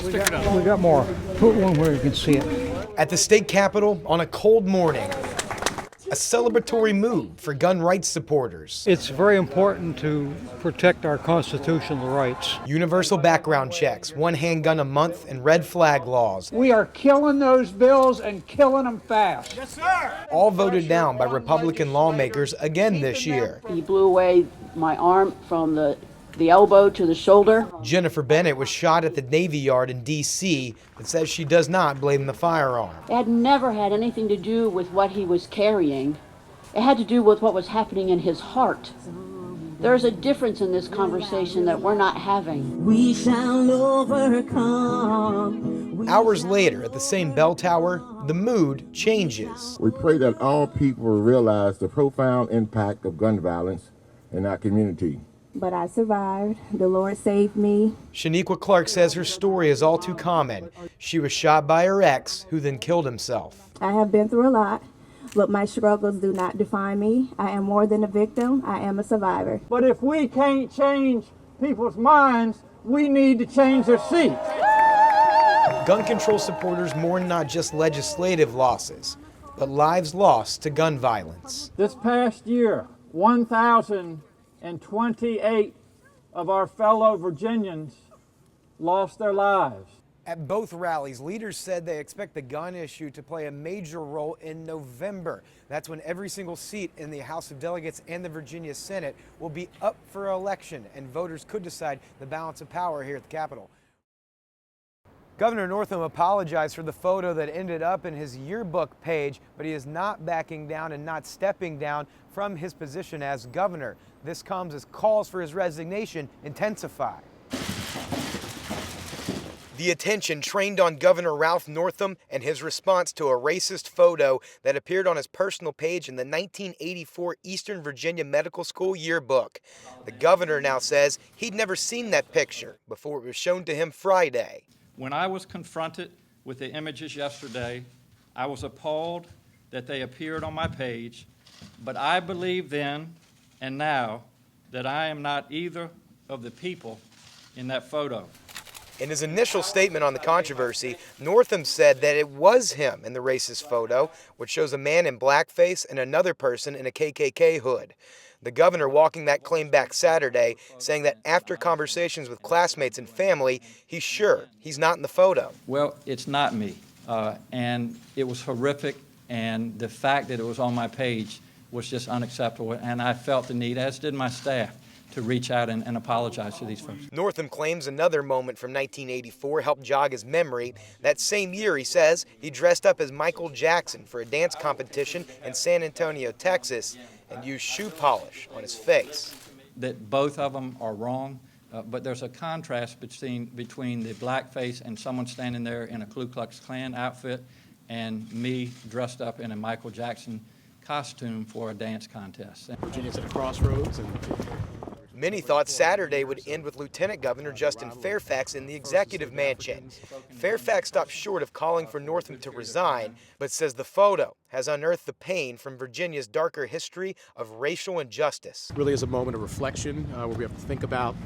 We got more. Put one where you can see it. At the state capitol on a cold morning, a celebratory mood for gun rights supporters. It's very important to protect our constitutional rights. Universal background checks, one handgun a month, and red flag laws. We are killing those bills and killing them fast. Yes, sir. All voted down by Republican lawmakers again this year. He blew away my arm from the elbow to the shoulder. Jennifer Bennett was shot at the Navy Yard in D.C. and says she does not blame the firearm. It had never had anything to do with what he was carrying. It had to do with what was happening in his heart. There's a difference in this conversation that we're not having. We shall overcome. Hours later, at the same bell tower, the mood changes. We pray that all people realize the profound impact of gun violence in our community. But I survived. The Lord saved me. Shaniqua Clark says her story is all too common. She was shot by her ex, who then killed himself. I have been through a lot, but my struggles do not define me. I am more than a victim. I am a survivor. But if we can't change people's minds, we need to change their seats. Gun control supporters mourn not just legislative losses, but lives lost to gun violence. This past year, 1,028 of our fellow Virginians lost their lives. At both rallies, leaders said they expect the gun issue to play a major role in November. That's when every single seat in the House of Delegates and the Virginia Senate will be up for election, and voters could decide the balance of power here at the Capitol. Governor Northam apologized for the photo that ended up in his yearbook page, but he is not backing down and not stepping down from his position as governor. This comes as calls for his resignation intensify. The attention trained on Governor Ralph Northam and his response to a racist photo that appeared on his personal page in the 1984 Eastern Virginia Medical School yearbook. The governor now says he'd never seen that picture before it was shown to him Friday. When I was confronted with the images yesterday, I was appalled that they appeared on my page, but I believe then and now that I am not either of the people in that photo. In his initial statement on the controversy, Northam said that it was him in the racist photo, which shows a man in blackface and another person in a KKK hood. The governor walking that claim back Saturday, saying that after conversations with classmates and family, he's sure he's not in the photo. Well, it's not me, and it was horrific, and the fact that it was on my page was just unacceptable, and I felt the need, as did my staff, to reach out and apologize to these folks. Northam claims another moment from 1984 helped jog his memory. That same year, he says, he dressed up as Michael Jackson for a dance competition in San Antonio, Texas, and used shoe polish on his face. That both of them are wrong, but there's a contrast between the blackface and someone standing there in a Ku Klux Klan outfit and me dressed up in a Michael Jackson costume for a dance contest. Virginia's at a crossroads. Many thought Saturday would end with Lieutenant Governor Justin Fairfax in the executive mansion. Fairfax stopped short of calling for Northam to resign, but says the photo has unearthed the pain from Virginia's darker history of racial injustice. It really is a moment of reflection where we have to think about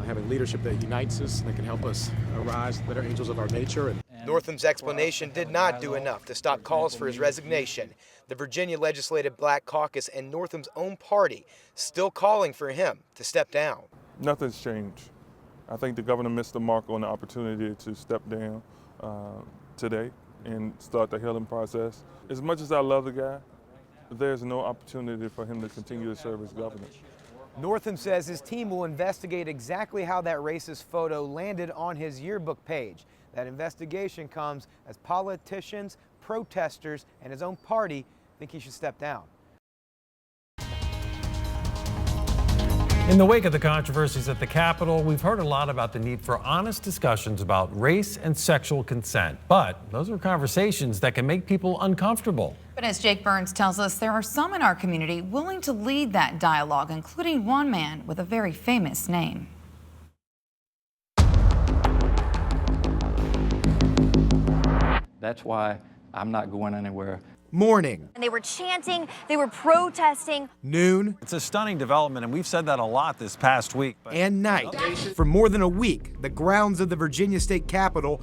having leadership that unites us and that can help us arise better angels of our nature. Northam's explanation did not do enough to stop calls for his resignation. The Virginia Legislative Black Caucus and Northam's own party still calling for him to step down. Nothing's changed. I think the governor missed the mark on the opportunity to step down today and start the healing process. As much as I love the guy, there's no opportunity for him to continue to serve as governor. Northam says his team will investigate exactly how that racist photo landed on his yearbook page. That investigation comes as politicians, protesters, and his own party think he should step down. In the wake of the controversies at the Capitol, we've heard a lot about the need for honest discussions about race and sexual consent. But those are conversations that can make people uncomfortable. But as Jake Burns tells us, there are some in our community willing to lead that dialogue, including one man with a very famous name. That's why I'm not going anywhere. morning, And they were chanting, they were protesting. noon, It's a stunning development, and we've said that a lot this past week. and night. For more than a week, the grounds of the Virginia State Capitol,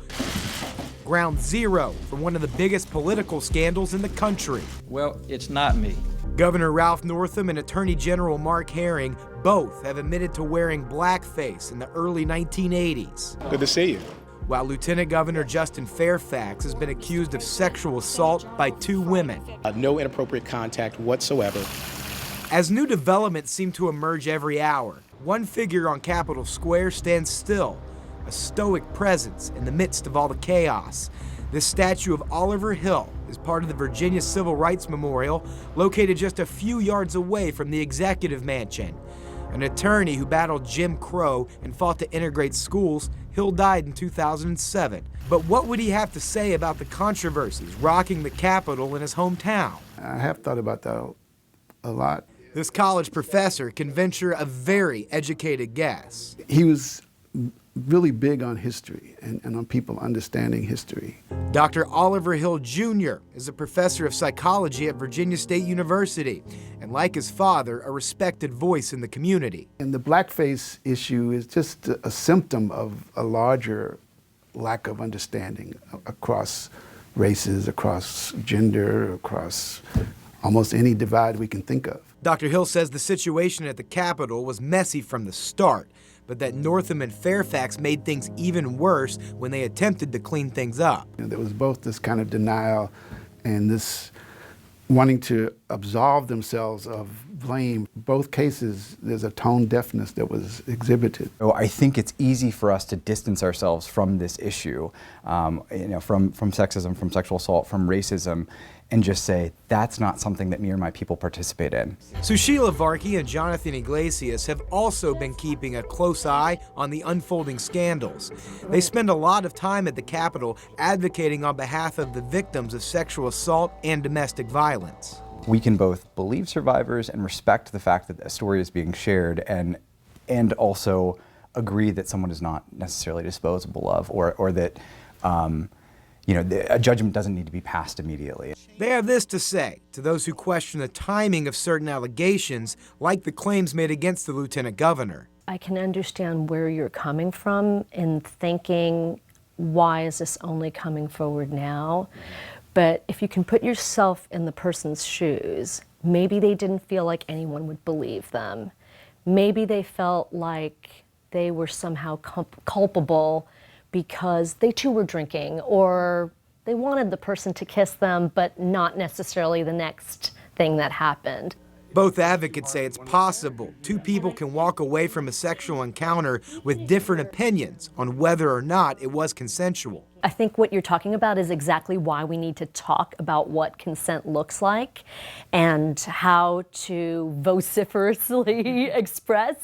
ground zero for one of the biggest political scandals in the country. Well, it's not me. Governor Ralph Northam and Attorney General Mark Herring both have admitted to wearing blackface in the early 1980s. Good to see you. While Lieutenant Governor Justin Fairfax has been accused of sexual assault by 2 women. No inappropriate contact whatsoever. As new developments seem to emerge every hour, one figure on Capitol Square stands still, a stoic presence in the midst of all the chaos. This statue of Oliver Hill is part of the Virginia Civil Rights Memorial, located just a few yards away from the Executive Mansion. An attorney who battled Jim Crow and fought to integrate schools, Hill died in 2007. But what would he have to say about the controversies rocking the Capitol in his hometown? I have thought about that a lot. This college professor can venture a very educated guess. He was really big on history and on people understanding history. Dr. Oliver Hill Jr. is a professor of psychology at Virginia State University, and like his father, a respected voice in the community. And the blackface issue is just a symptom of a larger lack of understanding across races, across gender, across almost any divide we can think of. Dr. Hill says the situation at the Capitol was messy from the start, but that Northam and Fairfax made things even worse when they attempted to clean things up. There was both this kind of denial and this wanting to absolve themselves of blame. Both cases, there's a tone deafness that was exhibited. So I think it's easy for us to distance ourselves from this issue, from sexism, from sexual assault, from racism, and just say, that's not something that me or my people participate in. Sushila Varkey and Jonathan Iglesias have also been keeping a close eye on the unfolding scandals. They spend a lot of time at the Capitol advocating on behalf of the victims of sexual assault and domestic violence. We can both believe survivors and respect the fact that a story is being shared, and also agree that someone is not necessarily disposable of, or that a judgment doesn't need to be passed immediately. They have this to say to those who question the timing of certain allegations, like the claims made against the lieutenant governor. I can understand where you're coming from in thinking, why is this only coming forward now? But if you can put yourself in the person's shoes, maybe they didn't feel like anyone would believe them. Maybe they felt like they were somehow culpable because they too were drinking, or they wanted the person to kiss them, but not necessarily the next thing that happened. Both advocates say it's possible 2 people can walk away from a sexual encounter with different opinions on whether or not it was consensual. I think what you're talking about is exactly why we need to talk about what consent looks like and how to vociferously express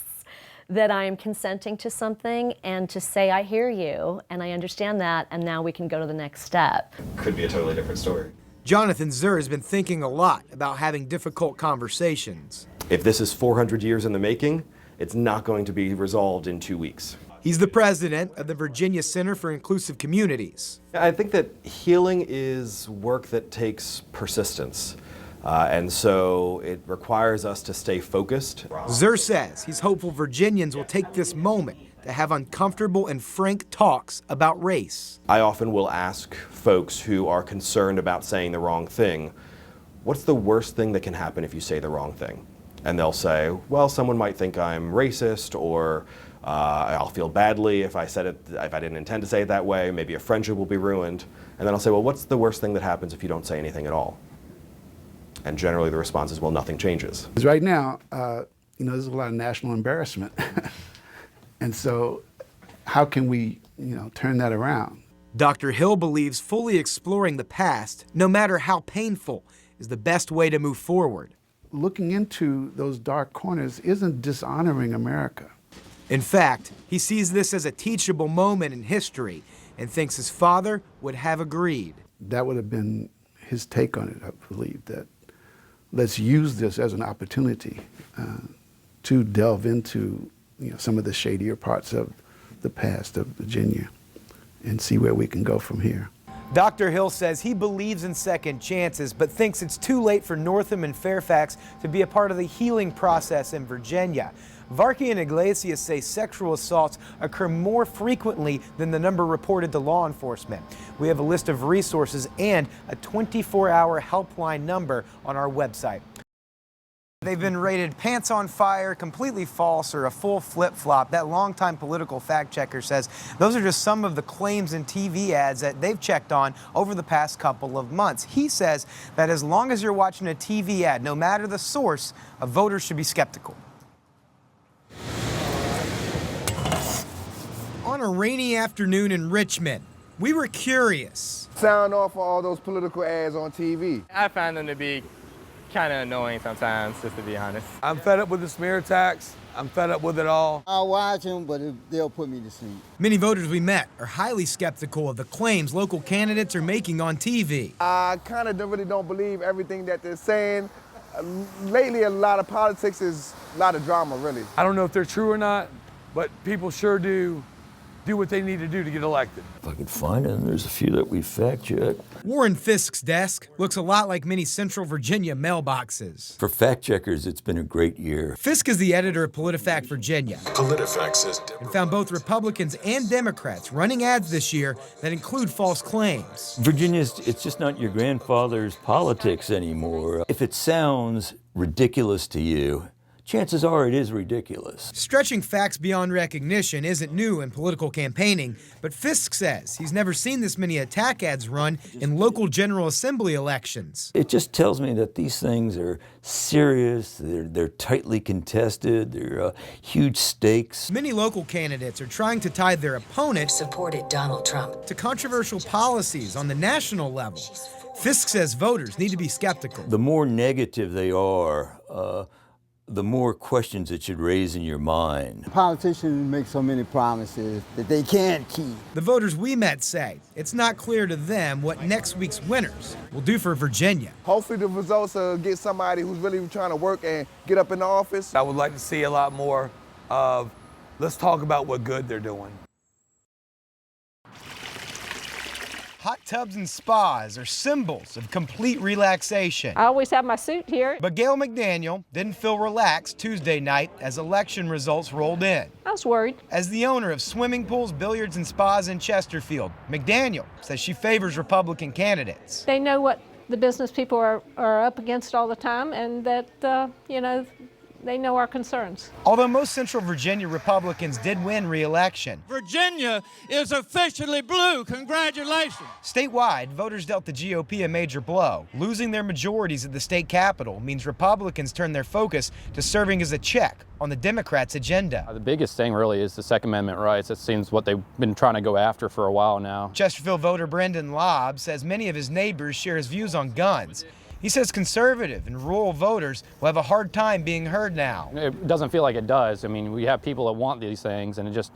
that I am consenting to something, and to say, I hear you and I understand that, and now we can go to the next step. Could be a totally different story. Jonathan Zur has been thinking a lot about having difficult conversations. If this is 400 years in the making, it's not going to be resolved in 2 weeks. He's the president of the Virginia Center for Inclusive Communities. I think that healing is work that takes persistence. And so it requires us to stay focused. Zur says he's hopeful Virginians will take this moment to have uncomfortable and frank talks about race. I often will ask folks who are concerned about saying the wrong thing, what's the worst thing that can happen if you say the wrong thing? And they'll say, well, someone might think I'm racist, or I'll feel badly if I said it, if I didn't intend to say it that way, maybe a friendship will be ruined. And then I'll say, well, what's the worst thing that happens if you don't say anything at all? And generally the response is, well, nothing changes. Right now, there's a lot of national embarrassment. And so how can we, turn that around? Dr. Hill believes fully exploring the past, no matter how painful, is the best way to move forward. Looking into those dark corners isn't dishonoring America. In fact, he sees this as a teachable moment in history and thinks his father would have agreed. That would have been his take on it, I believe, that let's use this as an opportunity to delve into some of the shadier parts of the past of Virginia and see where we can go from here. Dr. Hill says he believes in second chances, but thinks it's too late for Northam and Fairfax to be a part of the healing process in Virginia. Varkey and Iglesias say sexual assaults occur more frequently than the number reported to law enforcement. We have a list of resources and a 24-hour helpline number on our website. They've been rated pants on fire, completely false, or a full flip-flop. That longtime political fact checker says those are just some of the claims in TV ads that they've checked on over the past couple of months. He says that as long as you're watching a TV ad, no matter the source, a voter should be skeptical. On a rainy afternoon in Richmond, we were curious. Sound off all those political ads on TV. I find them to be kind of annoying sometimes, just to be honest. I'm fed up with the smear tax. I'm fed up with it all. I'll watch them, but they'll put me to sleep. Many voters we met are highly skeptical of the claims local candidates are making on TV. I kind of really don't believe everything that they're saying. Lately, a lot of politics is a lot of drama, really. I don't know if they're true or not, but people sure do what they need to do to get elected. If I could find them, there's a few that we fact-checked. Warren Fisk's desk looks a lot like many Central Virginia mailboxes. For fact-checkers, it's been a great year. Fisk is the editor of PolitiFact Virginia. PolitiFact says and found both Republicans and Democrats running ads this year that include false claims. Virginia's, it's just not your grandfather's politics anymore. If it sounds ridiculous to you, chances are it is ridiculous. Stretching facts beyond recognition isn't new in political campaigning, but Fisk says he's never seen this many attack ads run in local General Assembly elections. It just tells me that these things are serious, they're tightly contested, they're huge stakes. Many local candidates are trying to tie their opponent, supported Donald Trump, to controversial policies on the national level. Fisk says voters need to be skeptical. The more negative they are, the more questions it should raise in your mind. Politicians make so many promises that they can't keep. The voters we met say it's not clear to them what next week's winners will do for Virginia. Hopefully the results will get somebody who's really trying to work and get up in the office. I would like to see a lot more of, let's talk about what good they're doing. Hot tubs and spas are symbols of complete relaxation. I always have my suit here. But Gail McDaniel didn't feel relaxed Tuesday night as election results rolled in. I was worried. As the owner of swimming pools, billiards, and spas in Chesterfield, McDaniel says she favors Republican candidates. They know what the business people are up against all the time, and that, they know our concerns. Although most Central Virginia Republicans did win re-election, Virginia is officially blue. Congratulations. Statewide, voters dealt the GOP a major blow. Losing their majorities at the state capitol means Republicans turn their focus to serving as a check on the Democrats' agenda. The biggest thing really is the Second Amendment rights. It seems what they've been trying to go after for a while now. Chesterfield voter Brendan Lobb says many of his neighbors share his views on guns. He says conservative and rural voters will have a hard time being heard now. It doesn't feel like it does. I mean, we have people that want these things, and it just,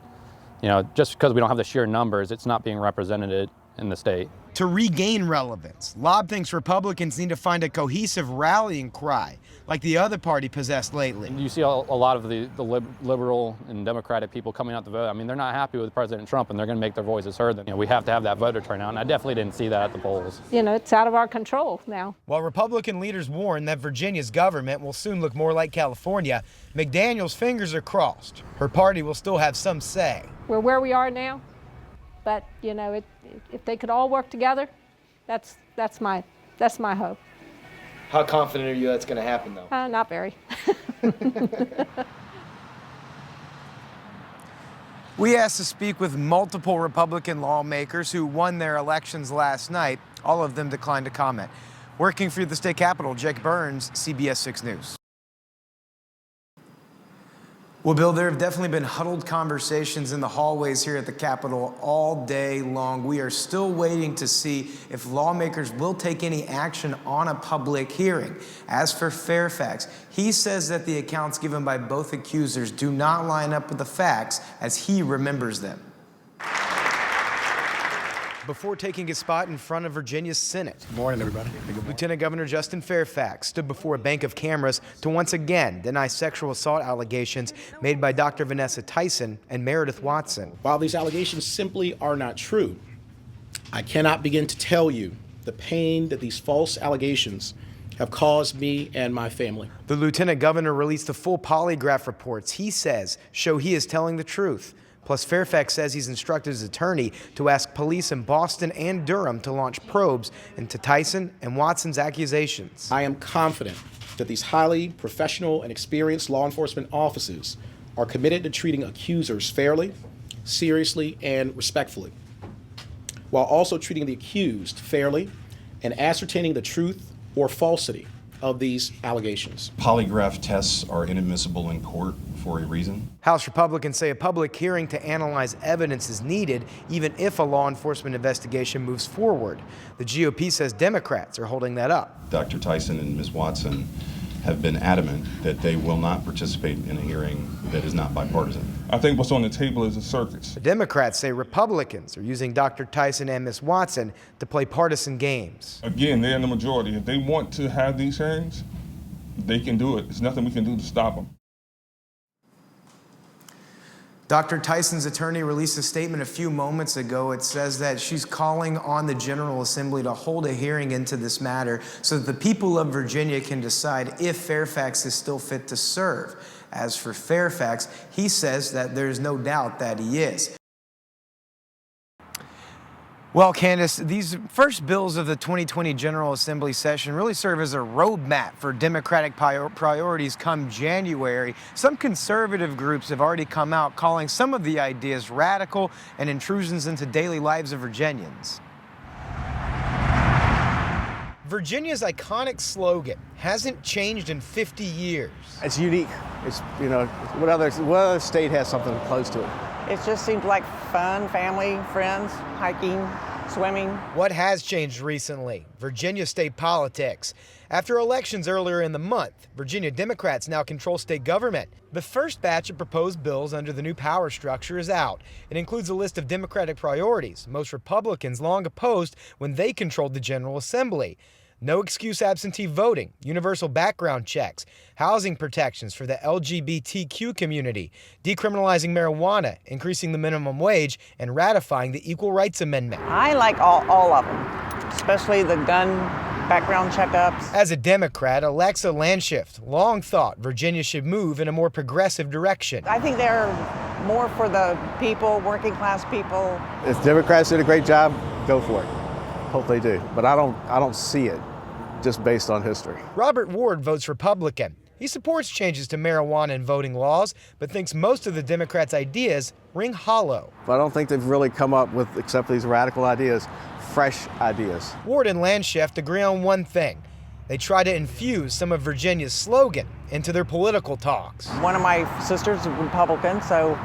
just because we don't have the sheer numbers, it's not being represented in the state. To regain relevance, Lobb thinks Republicans need to find a cohesive rallying cry like the other party possessed lately. You see a lot of the liberal and Democratic people coming out to vote. I mean, they're not happy with President Trump, and they're going to make their voices heard. We have to have that voter turnout, and I definitely didn't see that at the polls. It's out of our control now. While Republican leaders warn that Virginia's government will soon look more like California, McDaniel's fingers are crossed. Her party will still have some say. We're where we are now, but if they could all work together, that's my hope. How confident are you that's going to happen, though? Not very. We asked to speak with multiple Republican lawmakers who won their elections last night. All of them declined to comment. Working for the state capitol, Jake Burns, CBS 6 News. Well, Bill, there have definitely been huddled conversations in the hallways here at the Capitol all day long. We are still waiting to see if lawmakers will take any action on a public hearing. As for Fairfax, he says that the accounts given by both accusers do not line up with the facts as he remembers them. Before taking his spot in front of Virginia's Senate. Good morning, everybody. Lieutenant Governor Justin Fairfax stood before a bank of cameras to once again deny sexual assault allegations made by Dr. Vanessa Tyson and Meredith Watson. While these allegations simply are not true, I cannot begin to tell you the pain that these false allegations have caused me and my family. The lieutenant governor released the full polygraph reports he says show he is telling the truth. Plus, Fairfax says he's instructed his attorney to ask police in Boston and Durham to launch probes into Tyson and Watson's accusations. I am confident that these highly professional and experienced law enforcement officers are committed to treating accusers fairly, seriously, and respectfully, while also treating the accused fairly and ascertaining the truth or falsity of these allegations. Polygraph tests are inadmissible in court for a reason. House Republicans say a public hearing to analyze evidence is needed, even if a law enforcement investigation moves forward. The GOP says Democrats are holding that up. Dr. Tyson and Ms. Watson have been adamant that they will not participate in a hearing that is not bipartisan. I think what's on the table is a circus. The Democrats say Republicans are using Dr. Tyson and Ms. Watson to play partisan games. Again, they're in the majority. If they want to have these hearings, they can do it. There's nothing we can do to stop them. Dr. Tyson's attorney released a statement a few moments ago. It says that she's calling on the General Assembly to hold a hearing into this matter so that the people of Virginia can decide if Fairfax is still fit to serve. As for Fairfax, he says that there's no doubt that he is. Well, Candace, these first bills of the 2020 General Assembly session really serve as a roadmap for Democratic priorities come January. Some conservative groups have already come out calling some of the ideas radical and intrusions into daily lives of Virginians. Virginia's iconic slogan hasn't changed in 50 years. It's unique. It's, you know, what other state has something close to it? It just seems like fun, family, friends, hiking, swimming. What has changed recently? Virginia state politics. After elections earlier in the month, Virginia Democrats now control state government. The first batch of proposed bills under the new power structure is out. It includes a list of Democratic priorities most Republicans long opposed when they controlled the General Assembly. No excuse absentee voting, universal background checks, housing protections for the LGBTQ community, decriminalizing marijuana, increasing the minimum wage, and ratifying the Equal Rights Amendment. I like all of them, especially the gun background checkups. As a Democrat, Alexa Landshift long thought Virginia should move in a more progressive direction. I think they're more for the people, working class people. If Democrats did a great job, go for it. Hope they do. But I don't see it just based on history. Robert Ward votes Republican. He supports changes to marijuana and voting laws, but thinks most of the Democrats' ideas ring hollow. But I don't think they've really come up with, except for these radical ideas, fresh ideas. Ward and Landshift agree on one thing. They try to infuse some of Virginia's slogan into their political talks. One of my sisters is a Republican, so,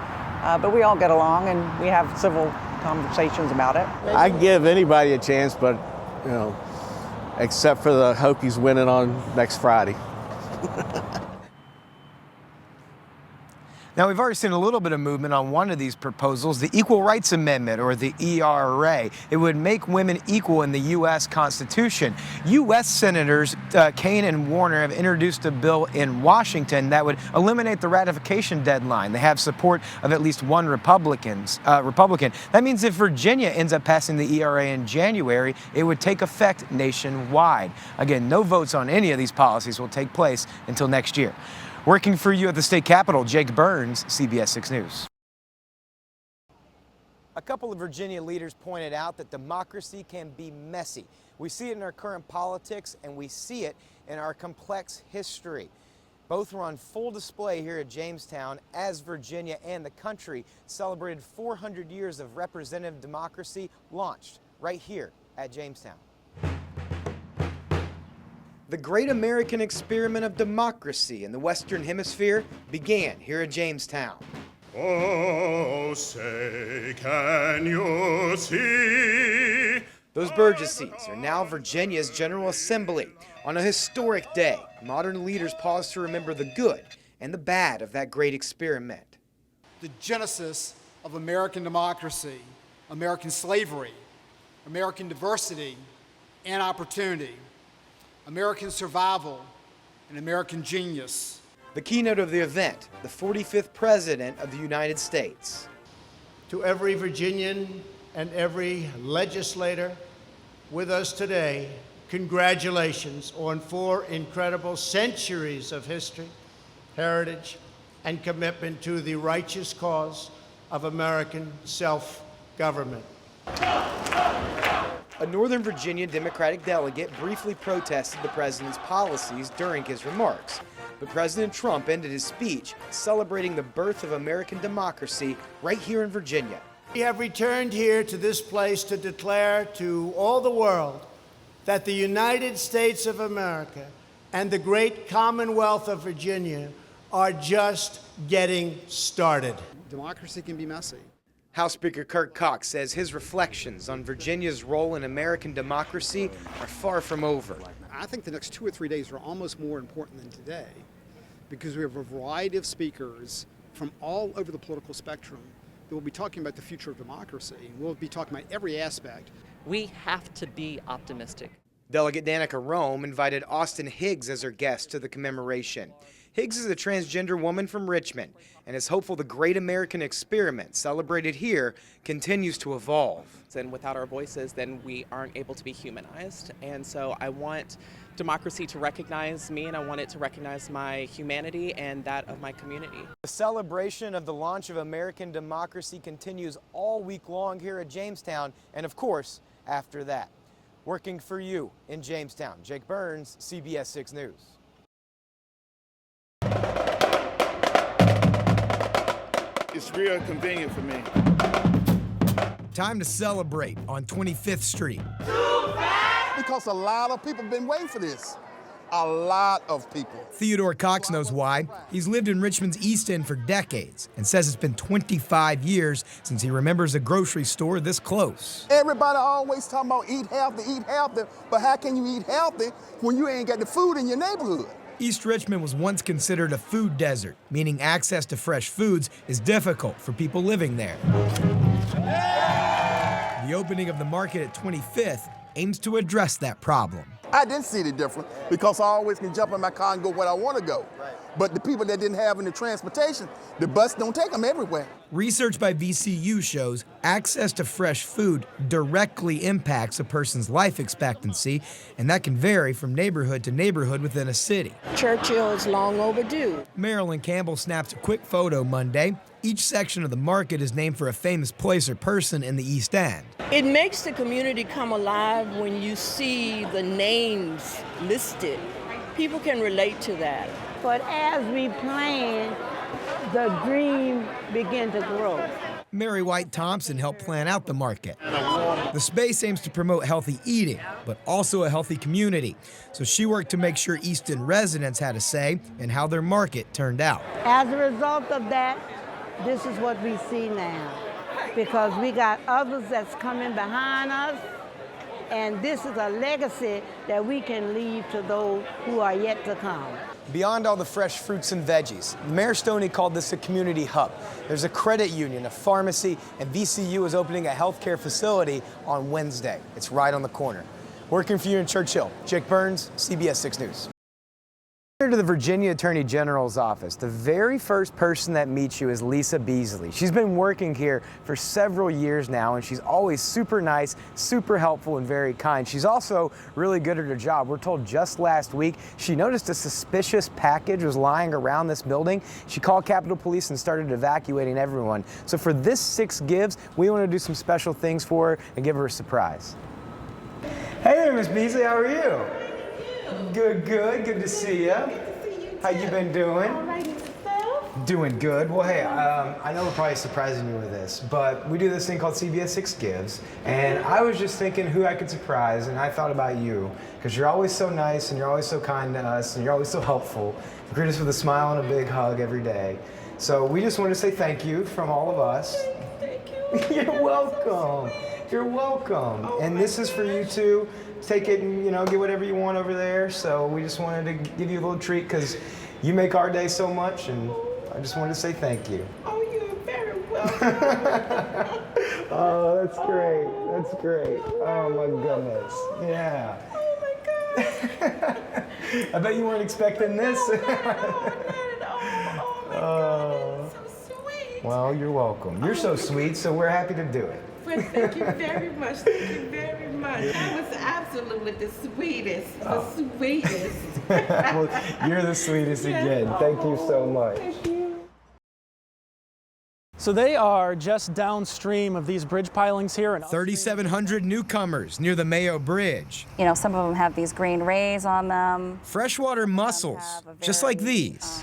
but we all get along and we have civil conversations about it. I give anybody a chance, but, you know, except for the Hokies winning on next Friday. Now, we've already seen a little bit of movement on one of these proposals, the Equal Rights Amendment, or the ERA. It would make women equal in the U.S. Constitution. U.S. Senators Kaine and Warner have introduced a bill in Washington that would eliminate the ratification deadline. They have support of at least one Republican. That means if Virginia ends up passing the ERA in January, it would take effect nationwide. Again, no votes on any of these policies will take place until next year. Working for you at the state capitol, Jake Burns, CBS 6 News. A couple of Virginia leaders pointed out that democracy can be messy. We see it in our current politics, and we see it in our complex history. Both were on full display here at Jamestown as Virginia and the country celebrated 400 years of representative democracy launched right here at Jamestown. The great American experiment of democracy in the Western Hemisphere began here at Jamestown. Oh, say, can you see? Those Burgesses are now Virginia's General Assembly. On a historic day, modern leaders pause to remember the good and the bad of that great experiment. The genesis of American democracy, American slavery, American diversity and opportunity, American survival, and American genius. The keynote of the event, the 45th President of the United States. To every Virginian and every legislator with us today, congratulations on 4 incredible centuries of history, heritage, and commitment to the righteous cause of American self-government. A Northern Virginia Democratic delegate briefly protested the president's policies during his remarks. But President Trump ended his speech celebrating the birth of American democracy right here in Virginia. We have returned here to this place to declare to all the world that the United States of America and the great Commonwealth of Virginia are just getting started. Democracy can be messy. House Speaker Kirk Cox says his reflections on Virginia's role in American democracy are far from over. I think the next 2 or 3 days are almost more important than today because we have a variety of speakers from all over the political spectrum that will be talking about the future of democracy. We'll be talking about every aspect. We have to be optimistic. Delegate Danica Rome invited Austin Higgs as her guest to the commemoration. Higgs is a transgender woman from Richmond and is hopeful the great American experiment celebrated here continues to evolve. And without our voices, then we aren't able to be humanized. And so I want democracy to recognize me, and I want it to recognize my humanity and that of my community. The celebration of the launch of American democracy continues all week long here at Jamestown, and of course, after that. Working for you in Jamestown, Jake Burns, CBS 6 News. It's real convenient for me. Time to celebrate on 25th Street. Because a lot of people have been waiting for this. A lot of people. Theodore Cox knows why. He's lived in Richmond's East End for decades and says it's been 25 years since he remembers a grocery store this close. Everybody always talking about eat healthy, but how can you eat healthy when you ain't got the food in your neighborhood? East Richmond was once considered a food desert, meaning access to fresh foods is difficult for people living there. The opening of the market at 25th aims to address that problem. I didn't see the difference because I always can jump in my car and go where I want to go. But the people that didn't have any transportation, the bus don't take them everywhere. Research by VCU shows access to fresh food directly impacts a person's life expectancy, and that can vary from neighborhood to neighborhood within a city. Churchill is long overdue. Marilyn Campbell snapped a quick photo Monday. Each section of the market is named for a famous place or person in the East End. It makes the community come alive when you see the names listed. People can relate to that. But as we plan, the dream began to grow. Mary White Thompson helped plan out the market. The space aims to promote healthy eating, but also a healthy community. So she worked to make sure East End residents had a say in how their market turned out. As a result of that, this is what we see now. Because we got others that's coming behind us, and this is a legacy that we can leave to those who are yet to come. Beyond all the fresh fruits and veggies, Mayor Stoney called this a community hub. There's a credit union, a pharmacy, and VCU is opening a healthcare facility on Wednesday. It's right on the corner. Working for you in Churchill, Jake Burns, CBS 6 News. To the Virginia Attorney General's office, the very first person that meets you is Lisa Beasley. She's been working here for several years now, and she's always super nice, super helpful, and very kind. She's also really good at her job. We're told just last week she noticed a suspicious package was lying around this building. She called Capitol Police and started evacuating everyone. So for this 6 Gives, we want to do some special things for her and give her a surprise. Hey there, Miss Beasley, how are you? Good, good. Good to see you. How you been doing? All right, yourself? Doing good. Well, hey, I know we're probably surprising you with this, but we do this thing called CBS 6 Gives, and I was just thinking who I could surprise, and I thought about you, because you're always so nice, and you're always so kind to us, and you're always so helpful. You greet us with a smile and a big hug every day. So we just want to say thank you from all of us. Thank you. You're welcome. You're welcome. And this is for you too. Take it and, get whatever you want over there. So we just wanted to give you a little treat because you make our day so much, and I just wanted to say thank you. Oh, you're very welcome. Oh, that's great. That's great. Oh my goodness. Yeah. Oh my God. I bet you weren't expecting this. Oh, my God. Oh. So sweet. Well, you're welcome. You're so sweet, so we're happy to do it. Well, thank you very much. Thank you very much. That was absolutely the sweetest. The sweetest. Well, you're the sweetest again. Thank you so much. Thank you. So they are just downstream of these bridge pilings here. 3,700 newcomers near the Mayo Bridge. You know, some of them have these green rays on them. Freshwater mussels, just like these.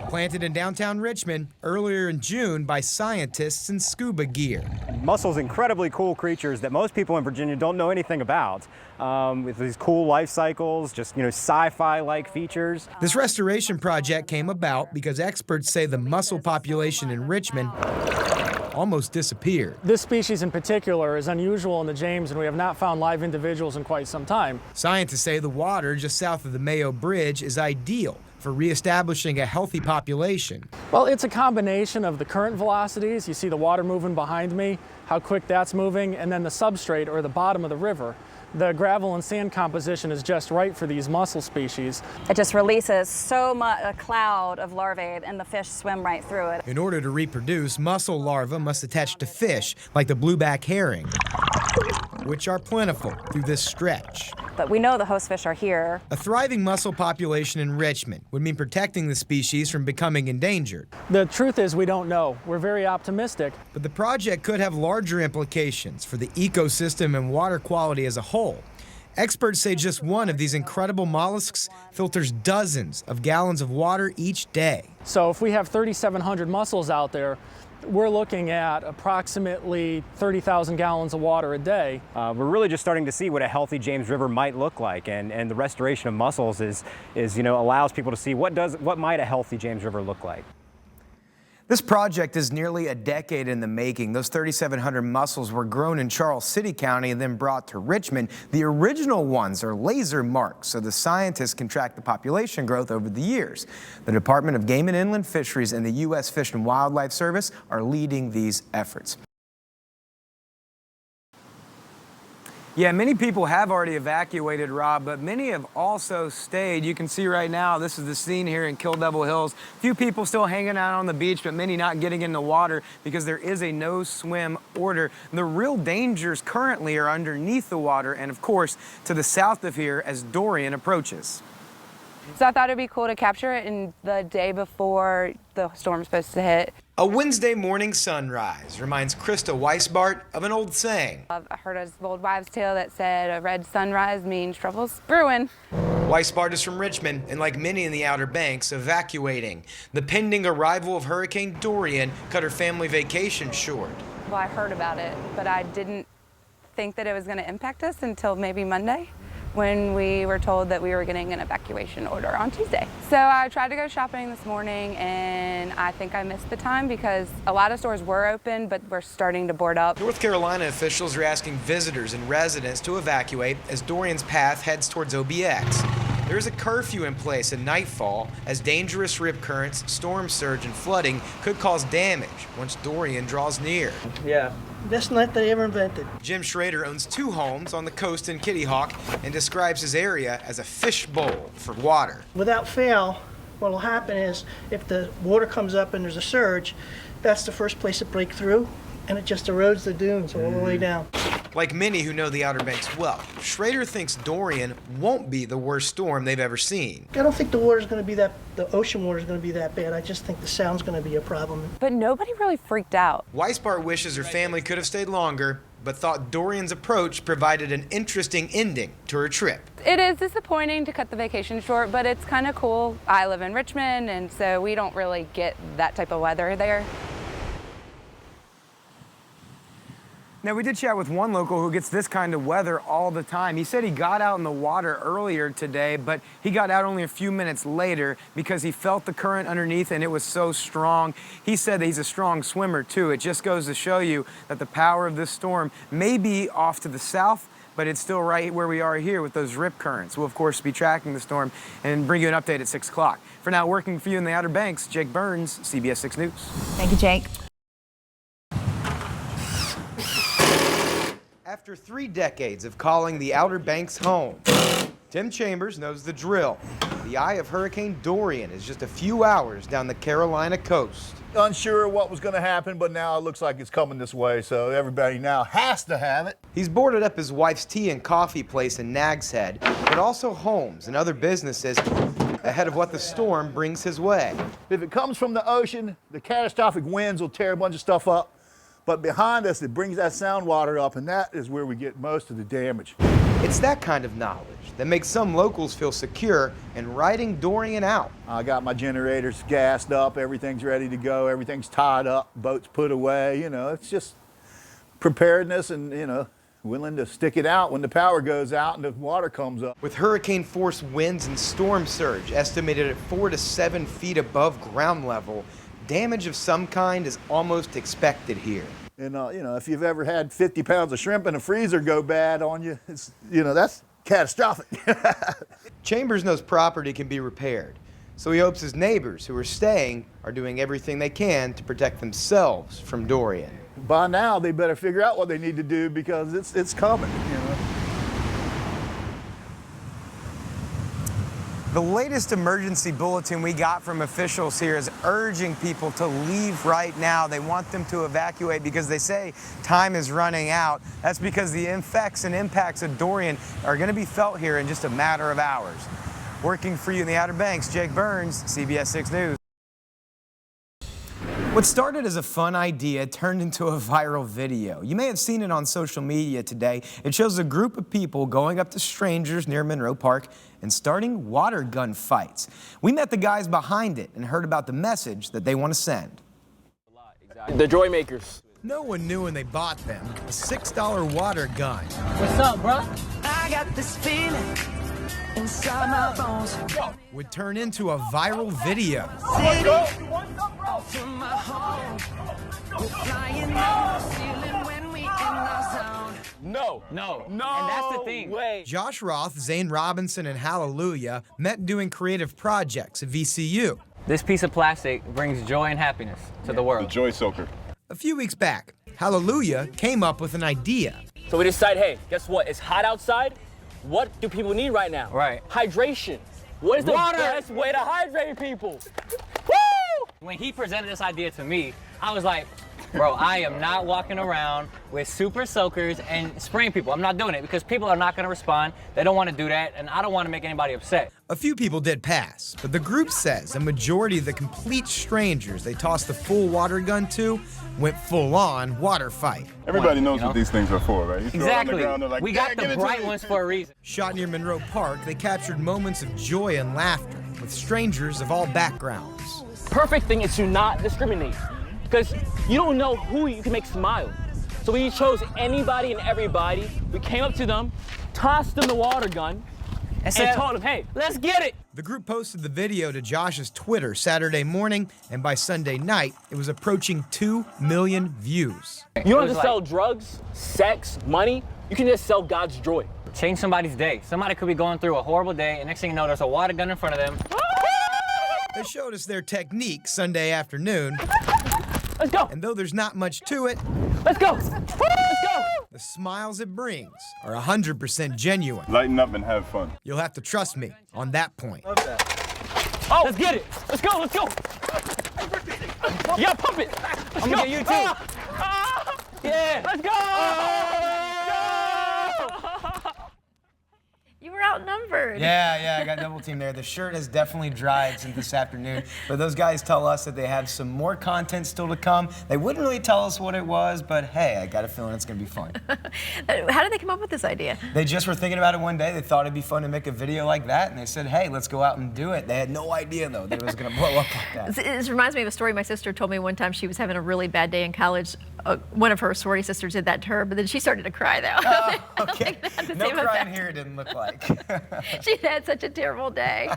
Planted in downtown Richmond earlier in June by scientists in scuba gear. Mussels, incredibly cool creatures that most people in Virginia don't know anything about. With these cool life cycles, just, sci-fi-like features. This restoration project came about because experts say the mussel population in Richmond almost disappeared. This species in particular is unusual in the James, and we have not found live individuals in quite some time. Scientists say the water just south of the Mayo Bridge is ideal for reestablishing a healthy population. Well, it's a combination of the current velocities. You see the water moving behind me, how quick that's moving, and then the substrate, or the bottom of the river. The gravel and sand composition is just right for these mussel species. It just releases so much, a cloud of larvae, and the fish swim right through it. In order to reproduce, mussel larvae must attach to fish like the blueback herring, which are plentiful through this stretch. But we know the host fish are here. A thriving mussel population in Richmond would mean protecting the species from becoming endangered. The truth is we don't know. We're very optimistic. But the project could have larger implications for the ecosystem and water quality as a whole. Experts say just one of these incredible mollusks filters dozens of gallons of water each day. So if we have 3,700 mussels out there, we're looking at approximately 30,000 gallons of water a day. We're really just starting to see what a healthy James River might look like, and the restoration of mussels is allows people to see what might a healthy James River look like. This project is nearly a decade in the making. Those 3,700 mussels were grown in Charles City County and then brought to Richmond. The original ones are laser marked, so the scientists can track the population growth over the years. The Department of Game and Inland Fisheries and the U.S. Fish and Wildlife Service are leading these efforts. Yeah, many people have already evacuated, Rob, but many have also stayed. You can see right now, this is the scene here in Kill Devil Hills. A few people still hanging out on the beach, but many not getting in the water because there is a no-swim order. The real dangers currently are underneath the water and, of course, to the south of here as Dorian approaches. So I thought it'd be cool to capture it in the day before the storm's supposed to hit. A Wednesday morning sunrise reminds Krista Weisbart of an old saying. I heard an old wives' tale that said a red sunrise means trouble's brewing. Weisbart is from Richmond and, like many in the Outer Banks, evacuating. The pending arrival of Hurricane Dorian cut her family vacation short. Well, I heard about it, but I didn't think that it was going to impact us until maybe Monday, when we were told that we were getting an evacuation order on Tuesday. So I tried to go shopping this morning, and I think I missed the time because a lot of stores were open, but we're starting to board up. North Carolina officials are asking visitors and residents to evacuate as Dorian's path heads towards OBX. There is a curfew in place at nightfall as dangerous rip currents, storm surge, and flooding could cause damage once Dorian draws near. Yeah. Best night they ever invented. Jim Schrader owns 2 homes on the coast in Kitty Hawk and describes his area as a fishbowl for water. Without fail, what will happen is if the water comes up and there's a surge, that's the first place to break through, and it just erodes the dunes all the way down. Like many who know the Outer Banks well, Schrader thinks Dorian won't be the worst storm they've ever seen. I don't think the ocean water is going to be that bad. I just think the sound's going to be a problem. But nobody really freaked out. Weisbart wishes her family could have stayed longer, but thought Dorian's approach provided an interesting ending to her trip. It is disappointing to cut the vacation short, but it's kind of cool. I live in Richmond, and so we don't really get that type of weather there. Now, we did chat with one local who gets this kind of weather all the time. He said he got out in the water earlier today, but he got out only a few minutes later because he felt the current underneath and it was so strong. He said that he's a strong swimmer too. It just goes to show you that the power of this storm may be off to the south, but it's still right where we are here with those rip currents. We'll, of course, be tracking the storm and bring you an update at 6 o'clock. For now, working for you in the Outer Banks, Jake Burns, CBS 6 News. Thank you, Jake. After 3 decades of calling the Outer Banks home, Tim Chambers knows the drill. The eye of Hurricane Dorian is just a few hours down the Carolina coast. unsure what was going to happen, but now it looks like it's coming this way, so everybody now has to have it. He's boarded up his wife's tea and coffee place in Nags Head, but also homes and other businesses ahead of what the storm brings his way. If it comes from the ocean, the catastrophic winds will tear a bunch of stuff up, but behind us, it brings that sound water up, and that is where we get most of the damage. It's that kind of knowledge that makes some locals feel secure in riding Dorian out. I got my generators gassed up, everything's ready to go, everything's tied up, boats put away, you know, it's just preparedness and, you know, willing to stick it out when the power goes out and the water comes up. With hurricane-force winds and storm surge estimated at 4 to 7 feet above ground level, damage of some kind is almost expected here. And, you know, if you've ever had 50 pounds of shrimp in a freezer go bad on you, it's, you know, that's catastrophic. Chambers knows property can be repaired, so he hopes his neighbors who are staying are doing everything they can to protect themselves from Dorian. By now, they better figure out what they need to do because it's coming, you know. The latest emergency bulletin we got from officials here is urging people to leave right now. They want them to evacuate because they say time is running out. That's because the effects and impacts of Dorian are going to be felt here in just a matter of hours. Working for you in the Outer Banks, Jake Burns, CBS 6 News. What started as a fun idea turned into a viral video. You may have seen it on social media today. It shows a group of people going up to strangers near Monroe Park and starting water gun fights. We met the guys behind it and heard about the message that they want to send. The Joy Makers. No one knew when they bought them. A $6 water gun. What's up, bro? I got this feeling inside my bones. Would turn into a viral video. From my home, we're flying on the ceiling when we in our zone. No. And that's the thing. Wait. Josh Roth, Zane Robinson, and Hallelujah met doing creative projects at VCU. This piece of plastic brings joy and happiness to the world. The Joy Soaker. A few weeks back, Hallelujah came up with an idea. So we decided, hey, guess what? It's hot outside. What do people need right now? Right. Hydration. What is the best way to hydrate people? Woo! When he presented this idea to me, I was like, bro, I am not walking around with super soakers and spraying people. I'm not doing it because people are not going to respond. They don't want to do that, and I don't want to make anybody upset. A few people did pass, but the group says a majority of the complete strangers they tossed the full water gun to went full-on water fight. Everybody knows what these things are for, right? You throw it on the Exactly. ground, they're like, We got "Yeah, the give it to bright me." ones for a reason. Shot near Monroe Park, they captured moments of joy and laughter with strangers of all backgrounds. Perfect thing is to not discriminate because you don't know who you can make smile. So we chose anybody and everybody. We came up to them, tossed them the water gun, and told them, hey, let's get it. The group posted the video to Josh's Twitter Saturday morning, and by Sunday night, it was approaching 2 million views. You don't have to sell drugs, sex, money. You can just sell God's joy. Change somebody's day. Somebody could be going through a horrible day, and next thing you know, there's a water gun in front of them. They showed us their technique Sunday afternoon. Let's go. And though there's not much to it, let's go. Let's go. The smiles it brings are 100% genuine. Lighten up and have fun. You'll have to trust me on that point. Oh, let's get it. Let's go. Let's go. You gotta pump it. I'm gonna get you too. Yeah. Let's go. You were outnumbered. Yeah, I got double teamed there. The shirt has definitely dried since this afternoon, but those guys tell us that they have some more content still to come. They wouldn't really tell us what it was, but hey, I got a feeling it's gonna be fun. How did they come up with this idea? They just were thinking about it one day. They thought it'd be fun to make a video like that, and they said, hey, let's go out and do it. They had no idea, though, that it was gonna blow up like that. This reminds me of a story my sister told me one time. She was having a really bad day in college. One of her sorority sisters did that to her, but then she started to cry, though. Oh, okay. No crying here, it didn't look like. She'd had such a terrible day.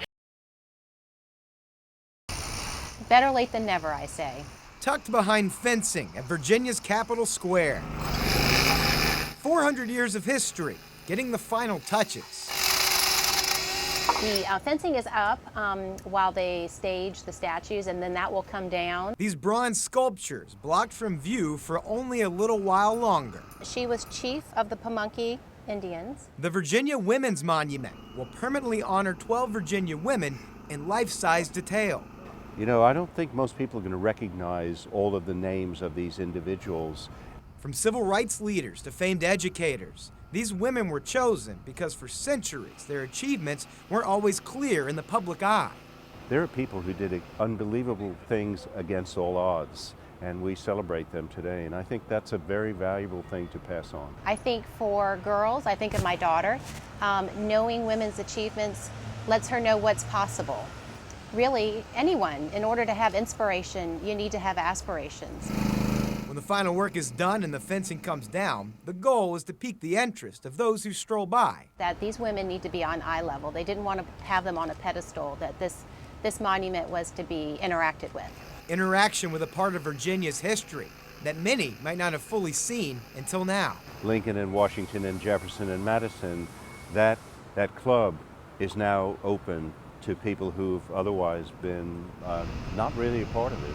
Better late than never, I say. Tucked behind fencing at Virginia's Capitol Square. 400 years of history, getting the final touches. The fencing is up while they stage the statues, and then that will come down. These bronze sculptures blocked from view for only a little while longer. She was chief of the Pamunkey Indians. The Virginia Women's Monument will permanently honor 12 Virginia women in life-size detail. You know, I don't think most people are going to recognize all of the names of these individuals. From civil rights leaders to famed educators, these women were chosen because for centuries their achievements weren't always clear in the public eye. There are people who did unbelievable things against all odds, and we celebrate them today, and I think that's a very valuable thing to pass on. I think for girls, I think of my daughter, knowing women's achievements lets her know what's possible. Really, anyone, in order to have inspiration, you need to have aspirations. When the final work is done and the fencing comes down, the goal is to pique the interest of those who stroll by. That these women need to be on eye level. They didn't want to have them on a pedestal, that this monument was to be interacted with. Interaction with a part of Virginia's history that many might not have fully seen until now. Lincoln and Washington and Jefferson and Madison, that club is now open to people who've otherwise been not really a part of it.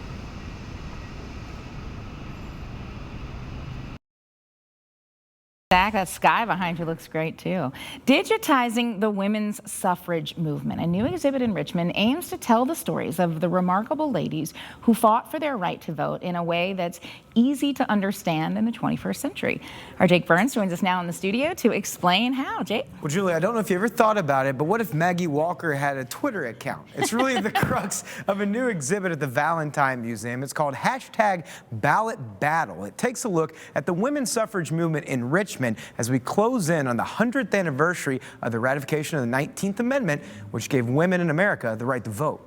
Zach, that sky behind you looks great too. Digitizing the women's suffrage movement. A new exhibit in Richmond aims to tell the stories of the remarkable ladies who fought for their right to vote in a way that's easy to understand in the 21st century. Our Jake Burns joins us now in the studio to explain how. Jake? Well, Julie, I don't know if you ever thought about it, but what if Maggie Walker had a Twitter account? It's really the crux of a new exhibit at the Valentine Museum. It's called #BallotBattle. It takes a look at the women's suffrage movement in Richmond as we close in on the 100th anniversary of the ratification of the 19th Amendment, which gave women in America the right to vote.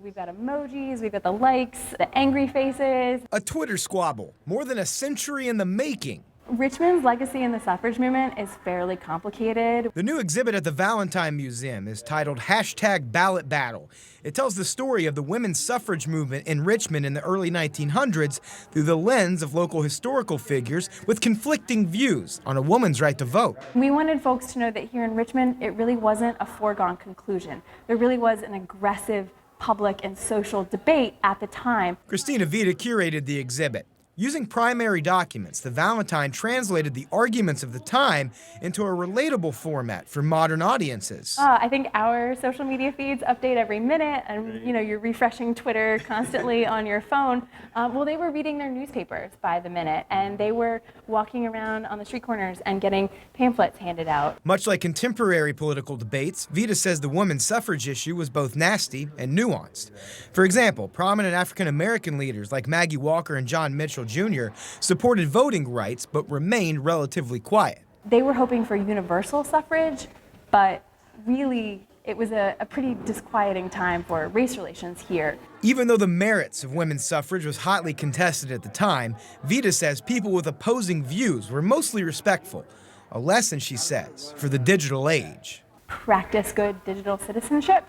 We've got emojis, we've got the likes, the angry faces. A Twitter squabble, more than a century in the making. Richmond's legacy in the suffrage movement is fairly complicated. The new exhibit at the Valentine Museum is titled #BallotBattle. It tells the story of the women's suffrage movement in Richmond in the early 1900s through the lens of local historical figures with conflicting views on a woman's right to vote. We wanted folks to know that here in Richmond, it really wasn't a foregone conclusion. There really was an aggressive public and social debate at the time. Christina Vita curated the exhibit. Using primary documents, the Valentine translated the arguments of the time into a relatable format for modern audiences. I think our social media feeds update every minute, and you're refreshing Twitter constantly on your phone. Well, they were reading their newspapers by the minute, and they were walking around on the street corners and getting pamphlets handed out. Much like contemporary political debates, Vita says the women's suffrage issue was both nasty and nuanced. For example, prominent African American leaders like Maggie Walker and John Mitchell Jr. supported voting rights but remained relatively quiet. They were hoping for universal suffrage, but really it was a pretty disquieting time for race relations here. Even though the merits of women's suffrage was hotly contested at the time, Vita says people with opposing views were mostly respectful. A lesson, she says, for the digital age. Practice good digital citizenship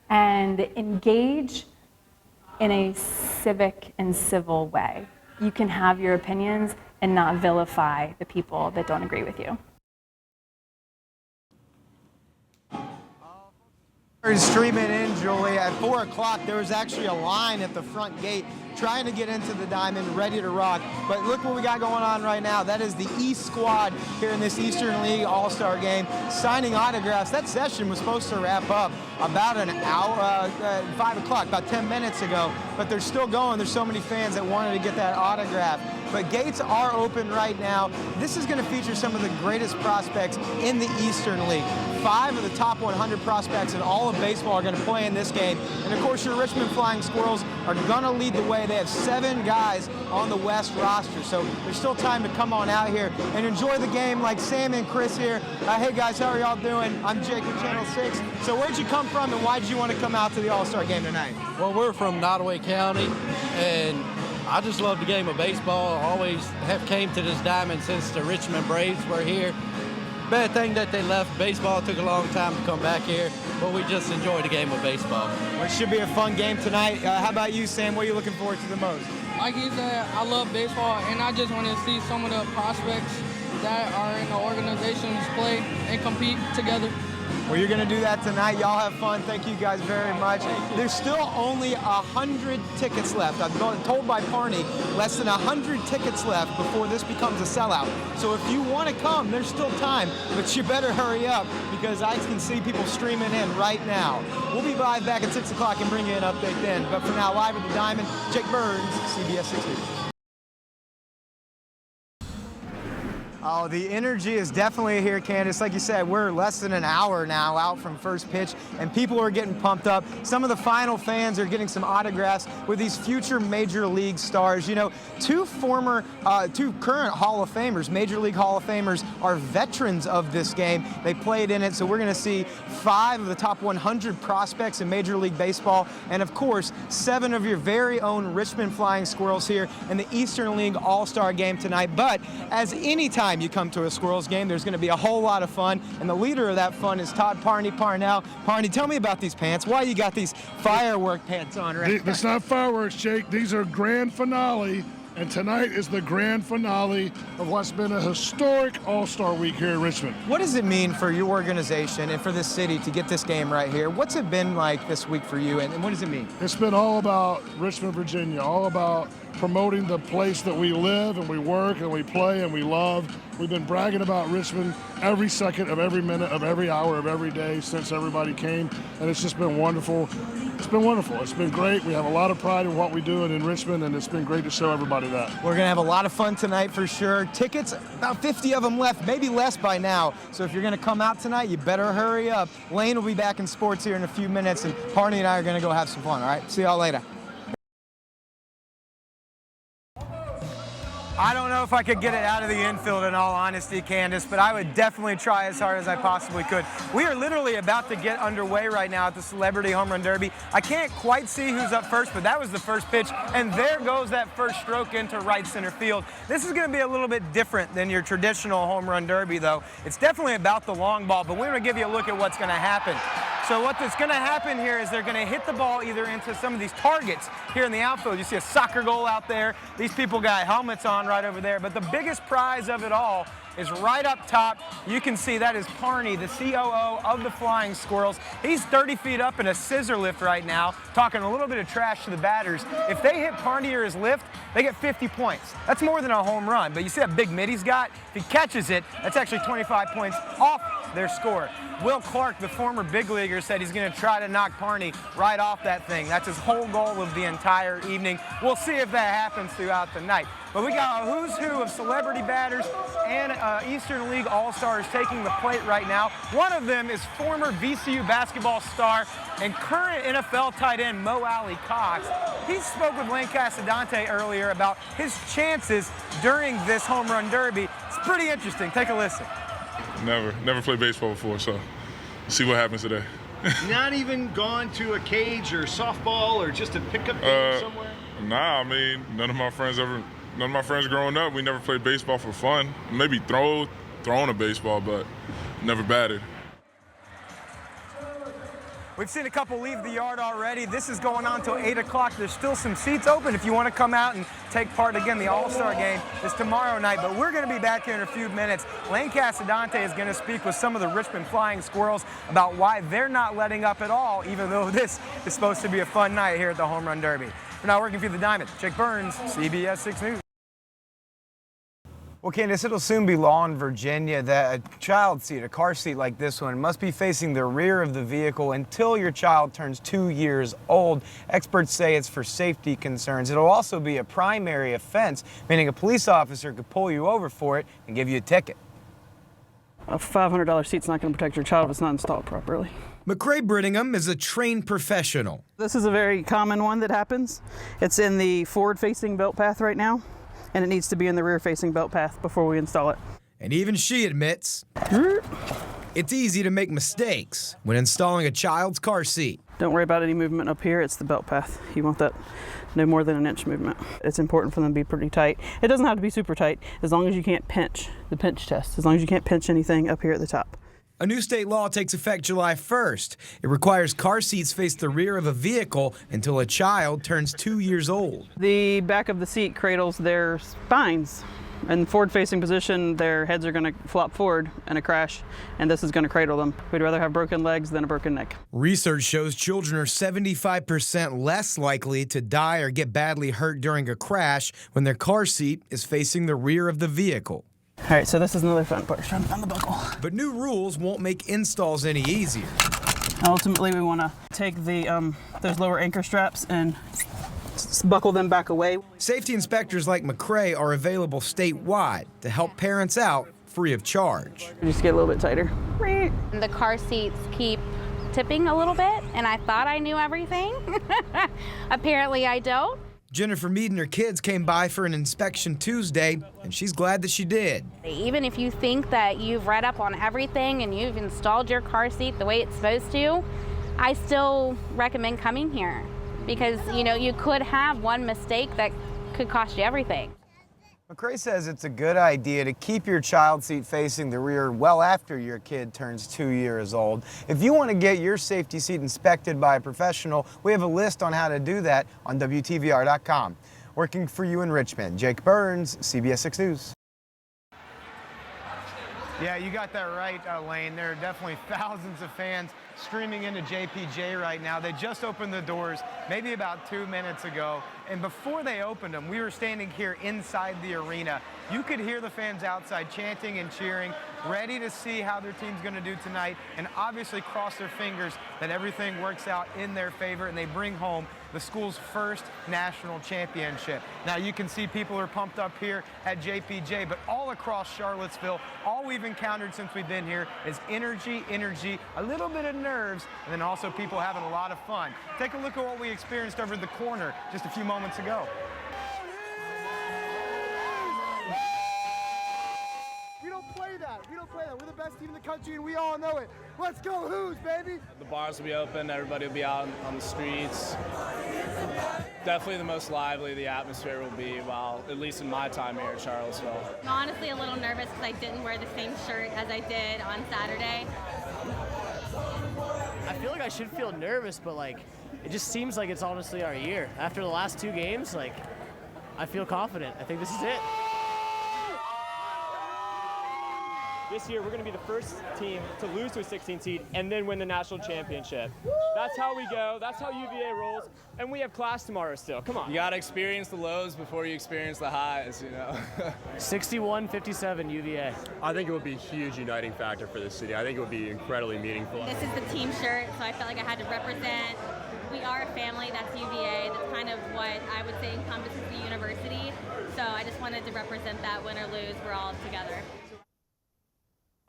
and engage in a civic and civil way. You can have your opinions and not vilify the people that don't agree with you. Streaming in, Julie, at 4 o'clock, there was actually a line at the front gate trying to get into the diamond, ready to rock. But look what we got going on right now. That is the East squad here in this Eastern League All-Star game, signing autographs. That session was supposed to wrap up about an hour, 5 o'clock, about 10 minutes ago. But they're still going. There's so many fans that wanted to get that autograph. But gates are open right now. This is going to feature some of the greatest prospects in the Eastern League. 5 of the top 100 prospects in all of baseball are going to play in this game. And of course, your Richmond Flying Squirrels are going to lead the way. They have 7 guys on the West roster. So there's still time to come on out here and enjoy the game like Sam and Chris here. Hey guys, how are y'all doing? I'm Jake with Channel 6. So where'd you come from and why did you want to come out to the All-Star game tonight? Well, we're from Nottoway County, and I just love the game of baseball. I always have came to this diamond since the Richmond Braves were here. Bad thing that they left baseball. It took a long time to come back here, but we just enjoy the game of baseball. Well, it should be a fun game tonight. How about you, Sam? What are you looking forward to the most? Like he said, I love baseball, and I just want to see some of the prospects that are in the organizations play and compete together. Well, you're going to do that tonight. Y'all have fun. Thank you guys very much. There's still only 100 tickets left. I've been told by Parney less than 100 tickets left before this becomes a sellout. So if you want to come, there's still time, but you better hurry up because I can see people streaming in right now. We'll be live back at 6 o'clock and bring you an update then. But for now, live at the Diamond, Jake Burns, CBS 6 News. Oh, the energy is definitely here, Candace. Like you said, we're less than an hour now out from first pitch, and people are getting pumped up. Some of the final fans are getting some autographs with these future Major League stars. You know, two current Hall of Famers, Major League Hall of Famers, are veterans of this game. They played in it, so we're going to see 5 of the top 100 prospects in Major League Baseball, and of course, 7 of your very own Richmond Flying Squirrels here in the Eastern League All-Star Game tonight. But as any time you come to a Squirrels game, there's going to be a whole lot of fun, and the leader of that fun is Todd Parnell. Parney, tell me about these pants. Why you got these firework pants on right now? It's not fireworks, Jake. These are grand finale, and tonight is the grand finale of what's been a historic All-Star Week here in Richmond. What does it mean for your organization and for this city to get this game right here? What's it been like this week for you, and what does it mean? It's been all about Richmond, Virginia, all about promoting the place that we live and we work and we play and we love. We've been bragging about Richmond every second of every minute of every hour of every day since everybody came, and it's just been wonderful. It's been wonderful. It's been great. We have a lot of pride in what we do in Richmond, and it's been great to show everybody that. We're going to have a lot of fun tonight for sure. Tickets, about 50 of them left, maybe less by now. So if you're going to come out tonight, you better hurry up. Lane will be back in sports here in a few minutes, and Parney and I are going to go have some fun, all right? See y'all later. I don't know if I could get it out of the infield in all honesty, Candace, but I would definitely try as hard as I possibly could. We are literally about to get underway right now at the Celebrity Home Run Derby. I can't quite see who's up first, but that was the first pitch, and there goes that first stroke into right center field. This is going to be a little bit different than your traditional home run derby, though. It's definitely about the long ball, but we're going to give you a look at what's going to happen. So what's going to happen here is they're going to hit the ball either into some of these targets here in the outfield. You see a soccer goal out there. These people got helmets on right over there. But the biggest prize of it all is right up top. You can see that is Parney, the COO of the Flying Squirrels. He's 30 feet up in a scissor lift right now, talking a little bit of trash to the batters. If they hit Parney or his lift, they get 50 points. That's more than a home run. But you see that big mitt he's got? If he catches it, that's actually 25 points off their score. Will Clark, the former big leaguer, said he's going to try to knock Parney right off that thing. That's his whole goal of the entire evening. We'll see if that happens throughout the night. But we got a who's who of celebrity batters and Eastern League All-Stars taking the plate right now. One of them is former VCU basketball star and current NFL tight end Mo Alley Cox. He spoke with Lane Casadante earlier about his chances during this home run derby. It's pretty interesting. Take a listen. Never played baseball before, so see what happens today. Not even gone to a cage or softball or just a pickup game somewhere? Nah, I mean, none of my friends growing up, we never played baseball for fun. Maybe thrown a baseball, but never batted. We've seen a couple leave the yard already. This is going on till 8 o'clock. There's still some seats open if you want to come out and take part. Again, the All-Star Game is tomorrow night, but we're going to be back here in a few minutes. Lane Casadante is going to speak with some of the Richmond Flying Squirrels about why they're not letting up at all, even though this is supposed to be a fun night here at the Home Run Derby. For now, working for the Diamond, Jake Burns, CBS 6 News. Well, Candace, it'll soon be law in Virginia that a child seat, a car seat like this one, must be facing the rear of the vehicle until your child turns 2 years old. Experts say it's for safety concerns. It'll also be a primary offense, meaning a police officer could pull you over for it and give you a ticket. A $500 seat's not going to protect your child if it's not installed properly. McCrae Brittingham is a trained professional. This is a very common one that happens. It's in the forward-facing belt path right now, and it needs to be in the rear-facing belt path before we install it. And even she admits it's easy to make mistakes when installing a child's car seat. Don't worry about any movement up here. It's the belt path. You want that no more than an inch movement. It's important for them to be pretty tight. It doesn't have to be super tight as long as you can't pinch, the pinch test, as long as you can't pinch anything up here at the top. A new state law takes effect July 1st. It requires car seats face the rear of a vehicle until a child turns 2 years old. The back of the seat cradles their spines. in forward-facing position, their heads are going to flop forward in a crash, and this is going to cradle them. We'd rather have broken legs than a broken neck. Research shows children are 75% less likely to die or get badly hurt during a crash when their car seat is facing the rear of the vehicle. All right, so this is another fun part, trying to find the buckle. But new rules won't make installs any easier. Ultimately, we want to take the those lower anchor straps and buckle them back away. Safety inspectors like McCrae are available statewide to help parents out free of charge. Just get a little bit tighter. The car seats keep tipping a little bit, and I thought I knew everything. Apparently I don't. Jennifer Mead and her kids came by for an inspection Tuesday, and she's glad that she did. Even if you think that you've read up on everything and you've installed your car seat the way it's supposed to, I still recommend coming here because, you know, you could have one mistake that could cost you everything. McCrae says it's a good idea to keep your child seat facing the rear well after your kid turns 2 years old. If you want to get your safety seat inspected by a professional, we have a list on how to do that on WTVR.com. Working for you in Richmond, Jake Burns, CBS 6 News. Yeah, you got that right, Lane. There are definitely thousands of fans streaming into JPJ right now. They just opened the doors maybe about 2 minutes ago. And before they opened them, we were standing here inside the arena. You could hear the fans outside chanting and cheering, ready to see how their team's going to do tonight, and obviously cross their fingers that everything works out in their favor and they bring home the school's first national championship. Now you can see people are pumped up here at JPJ, but all across Charlottesville, all we've encountered since we've been here is energy, a little bit of nerves, and then also people having a lot of fun. Take a look at what we experienced over the corner just a few moments ago. We don't play that. We don't play that. We're the best team in the country, and we all know it. Let's go Hoos, baby! The bars will be open. Everybody will be out on the streets. Definitely the most lively the atmosphere will be, while at least in my time here at Charlottesville. I'm honestly a little nervous because I didn't wear the same shirt as I did on Saturday. I feel like I should feel nervous, but like it just seems like it's honestly our year. After the last 2 games, like I feel confident. I think this is it. This year, we're going to be the first team to lose to a 16 seed and then win the national championship. That's how we go. That's how UVA rolls. And we have class tomorrow still. Come on. You got to experience the lows before you experience the highs, you know. 61-57 UVA. I think it would be a huge uniting factor for the city. I think it would be incredibly meaningful. This is the team shirt, so I felt like I had to represent. We are a family, that's UVA. That's kind of what I would say encompasses the university. So I just wanted to represent that. Win or lose, we're all together.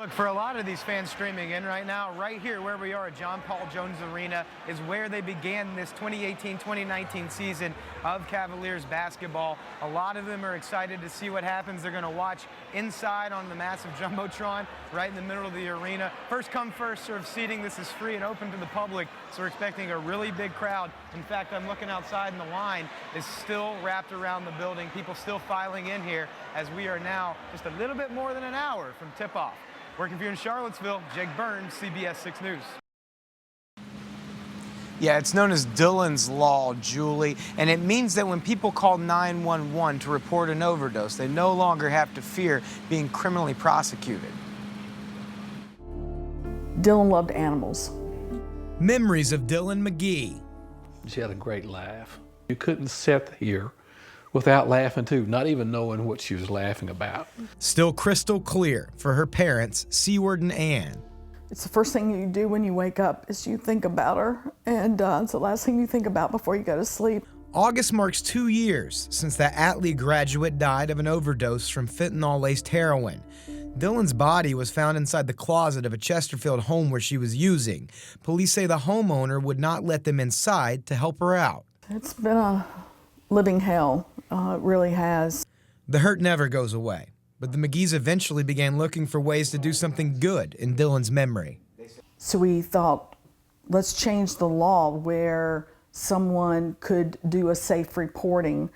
Look, for a lot of these fans streaming in right now, right here where we are at John Paul Jones Arena is where they began this 2018-2019 season of Cavaliers basketball. A lot of them are excited to see what happens. They're going to watch inside on the massive Jumbotron right in the middle of the arena. First come, first serve seating. This is free and open to the public, so we're expecting a really big crowd. In fact, I'm looking outside and the line is still wrapped around the building. People still filing in here as we are now just a little bit more than an hour from tip-off. Working for you in Charlottesville, Jake Burns, CBS 6 News. Yeah, it's known as Dillon's Law, Julie, and it means that when people call 911 to report an overdose, they no longer have to fear being criminally prosecuted. Dillon loved animals. Memories of Dylan McGee. She had a great laugh. You couldn't sit here without laughing too, not even knowing what she was laughing about. Still crystal clear for her parents, Seward and Ann. It's the first thing you do when you wake up is you think about her, and it's the last thing you think about before you go to sleep. August marks 2 years since that Atlee graduate died of an overdose from fentanyl-laced heroin. Dylan's body was found inside the closet of a Chesterfield home where she was using. Police say the homeowner would not let them inside to help her out. It's been a living hell. It really has. The hurt never goes away, but the McGees eventually began looking for ways to do something good in Dylan's memory. So we thought, let's change the law where someone could do a safe reporting.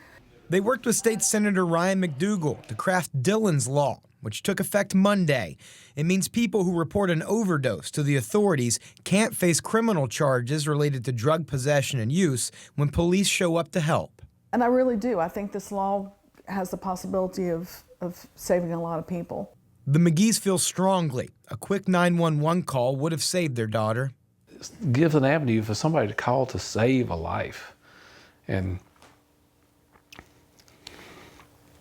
They worked with State Senator Ryan McDougal to craft Dillon's Law, which took effect Monday. It means people who report an overdose to the authorities can't face criminal charges related to drug possession and use when police show up to help. And I really do. I think this law has the possibility of of saving a lot of people. The McGees feel strongly a quick 911 call would have saved their daughter. It gives an avenue for somebody to call to save a life. And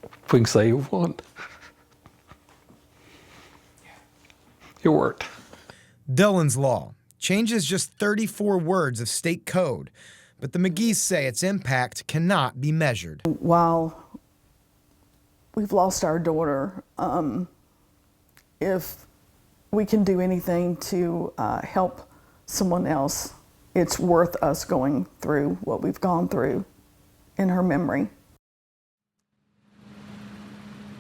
if we can save one, it worked. Dillon's Law changes just 34 words of state code, but the McGees say its impact cannot be measured. While we've lost our daughter, if we can do anything to help someone else, it's worth us going through what we've gone through in her memory.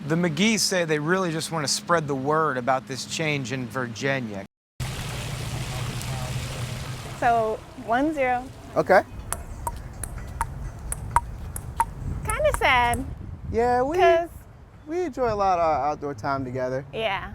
The McGees say they really just want to spread the word about this change in Virginia. So 1-0. Okay. Kind of sad. Yeah, we enjoy a lot of our outdoor time together. Yeah.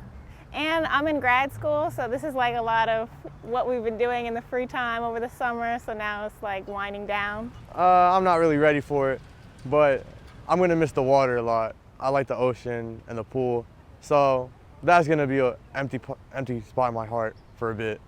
And I'm in grad school, so this is like a lot of what we've been doing in the free time over the summer, so now it's like winding down. I'm not really ready for it, but I'm gonna miss the water a lot. I like the ocean and the pool, so that's gonna be an empty spot in my heart for a bit.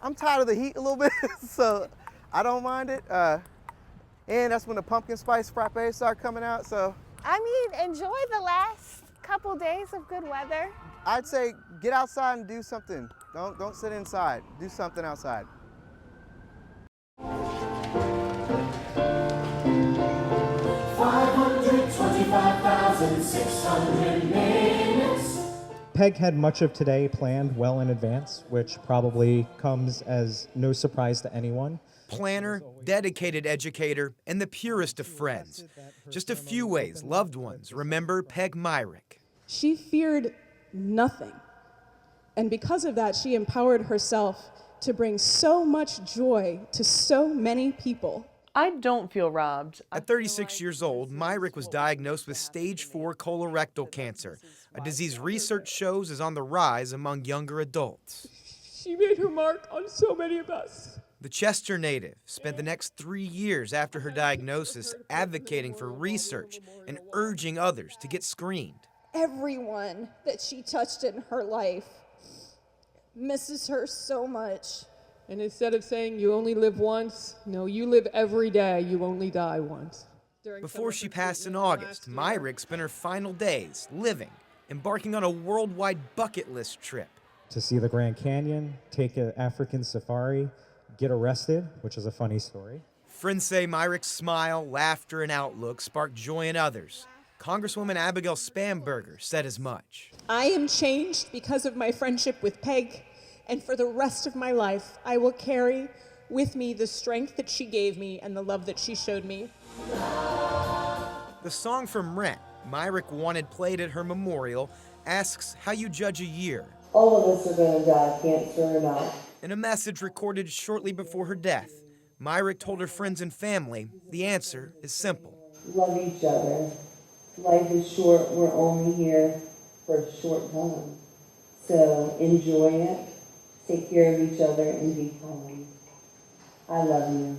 I'm tired of the heat a little bit, so I don't mind it. And that's when the pumpkin spice frappes start coming out, so. I mean, enjoy the last couple days of good weather. I'd say get outside and do something. Don't sit inside. Do something outside. Peg had much of today planned well in advance, which probably comes as no surprise to anyone. Planner, dedicated educator, and the purest of friends. Just a few ways loved ones remember Peg Myrick. She feared nothing. And because of that, she empowered herself to bring so much joy to so many people. I don't feel robbed. At 36 years old, Myrick was diagnosed with stage 4 colorectal cancer, a disease research shows is on the rise among younger adults. She made her mark on so many of us. The Chester native spent the next 3 years after her diagnosis advocating for research and urging others to get screened. Everyone that she touched in her life misses her so much. And instead of saying you only live once, no, you live every day, you only die once. Before she passed in August, Myrick spent her final days living, embarking on a worldwide bucket list trip. To see the Grand Canyon, take an African safari, get arrested, which is a funny story. Friends say Myrick's smile, laughter, and outlook sparked joy in others. Congresswoman Abigail Spamberger said as much. I am changed because of my friendship with Peg, and for the rest of my life, I will carry with me the strength that she gave me and the love that she showed me. The song from Rent, Myrick wanted played at her memorial, asks how you judge a year. All of us are going to die, cancer or not. In a message recorded shortly before her death, Myrick told her friends and family the answer is simple. Love each other. Life is short. We're only here for a short time. So enjoy it. Take care of each other and be kind. I love you.